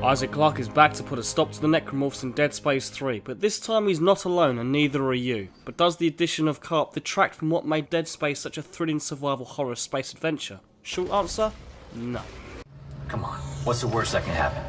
Isaac Clarke is back to put a stop to the necromorphs in Dead Space 3, but this time he's not alone and neither are you. But does the addition of Carp detract from what made Dead Space such a thrilling survival horror space adventure? Short answer, no. Come on, what's the worst that can happen?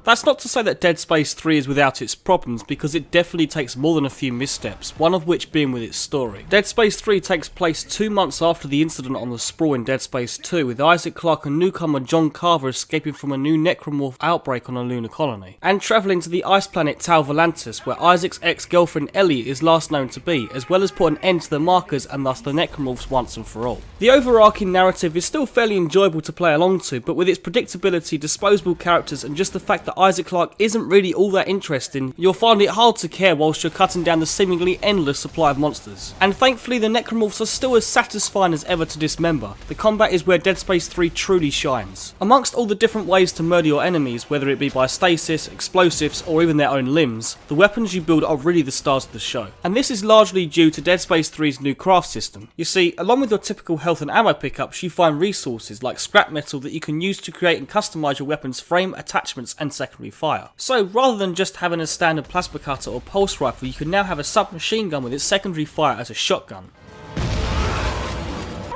That's not to say that Dead Space 3 is without its problems, because it definitely takes more than a few missteps, one of which being with its story. Dead Space 3 takes place 2 months after the incident on the Sprawl in Dead Space 2, with Isaac Clarke and newcomer John Carver escaping from a new necromorph outbreak on a lunar colony, and travelling to the ice planet Tal Volantis, where Isaac's ex-girlfriend Ellie is last known to be, as well as put an end to the markers and thus the necromorphs once and for all. The overarching narrative is still fairly enjoyable to play along to, but with its predictability, disposable characters, and just the fact that Isaac Clarke isn't really all that interesting, you'll find it hard to care whilst you're cutting down the seemingly endless supply of monsters. And thankfully the necromorphs are still as satisfying as ever to dismember. The combat is where Dead Space 3 truly shines. Amongst all the different ways to murder your enemies, whether it be by stasis, explosives, or even their own limbs, the weapons you build are really the stars of the show. And this is largely due to Dead Space 3's new craft system. You see, along with your typical health and ammo pickups, you find resources like scrap metal that you can use to create and customise your weapon's frame, attachments, and secondary fire. So rather than just having a standard plasma cutter or pulse rifle, you can now have a submachine gun with its secondary fire as a shotgun.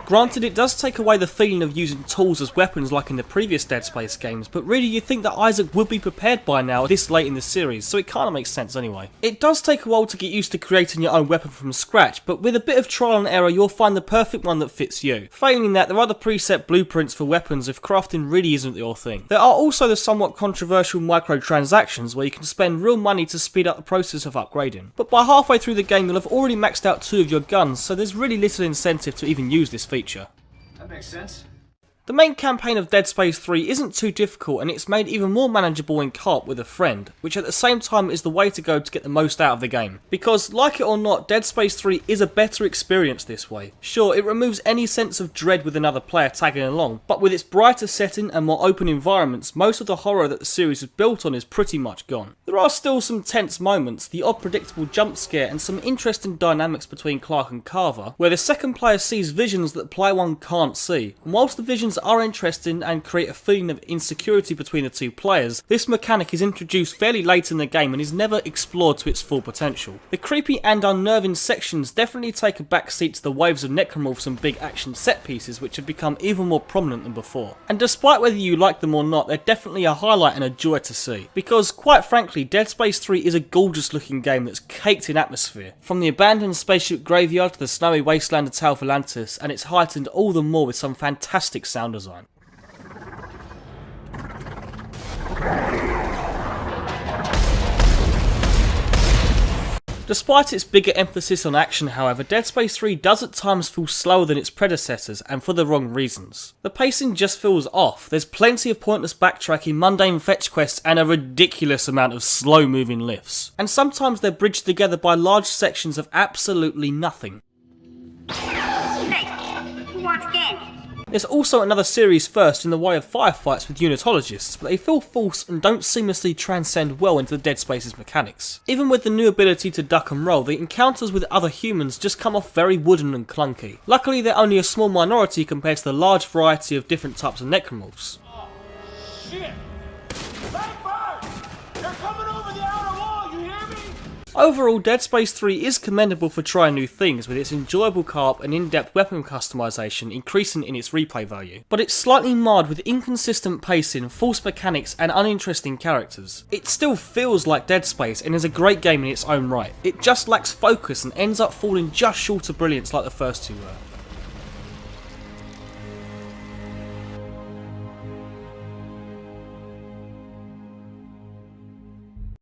Granted, it does take away the feeling of using tools as weapons like in the previous Dead Space games, but really you'd think that Isaac would be prepared by now this late in the series, so it kinda makes sense anyway. It does take a while to get used to creating your own weapon from scratch, but with a bit of trial and error you'll find the perfect one that fits you. Failing that, there are the preset blueprints for weapons if crafting really isn't your thing. There are also the somewhat controversial microtransactions where you can spend real money to speed up the process of upgrading. But by halfway through the game you'll have already maxed out 2 of your guns, so there's really little incentive to even use this feature. That makes sense. The main campaign of Dead Space 3 isn't too difficult, and it's made even more manageable in co-op with a friend, which at the same time is the way to go to get the most out of the game. Because, like it or not, Dead Space 3 is a better experience this way. Sure, it removes any sense of dread with another player tagging along, but with its brighter setting and more open environments, most of the horror that the series is built on is pretty much gone. There are still some tense moments, the odd predictable jump scare, and some interesting dynamics between Clarke and Carver, where the second player sees visions that player 1 can't see, and whilst the visions are interesting and create a feeling of insecurity between the 2 players, this mechanic is introduced fairly late in the game and is never explored to its full potential. The creepy and unnerving sections definitely take a backseat to the waves of necromorphs and big action set pieces which have become even more prominent than before. And despite whether you like them or not, they're definitely a highlight and a joy to see. Because quite frankly, Dead Space 3 is a gorgeous looking game that's caked in atmosphere. From the abandoned spaceship graveyard to the snowy wasteland of Tal Volantis, and it's heightened all the more with some fantastic sound design. Despite its bigger emphasis on action, however, Dead Space 3 does at times feel slower than its predecessors, and for the wrong reasons. The pacing just feels off, there's plenty of pointless backtracking, mundane fetch quests, and a ridiculous amount of slow moving lifts. And sometimes they're bridged together by large sections of absolutely nothing. Hey, who wants candy? There's also another series first in the way of firefights with unitologists, but they feel false and don't seamlessly transcend well into the Dead Space's mechanics. Even with the new ability to duck and roll, the encounters with other humans just come off very wooden and clunky. Luckily they're only a small minority compared to the large variety of different types of necromorphs. Oh, shit! Blackbird! They're coming over the outer wall, you hear me? Overall, Dead Space 3 is commendable for trying new things, with its enjoyable co-op and in-depth weapon customization increasing in its replay value. But it's slightly marred with inconsistent pacing, false mechanics, and uninteresting characters. It still feels like Dead Space and is a great game in its own right. It just lacks focus and ends up falling just short of brilliance like the first 2 were.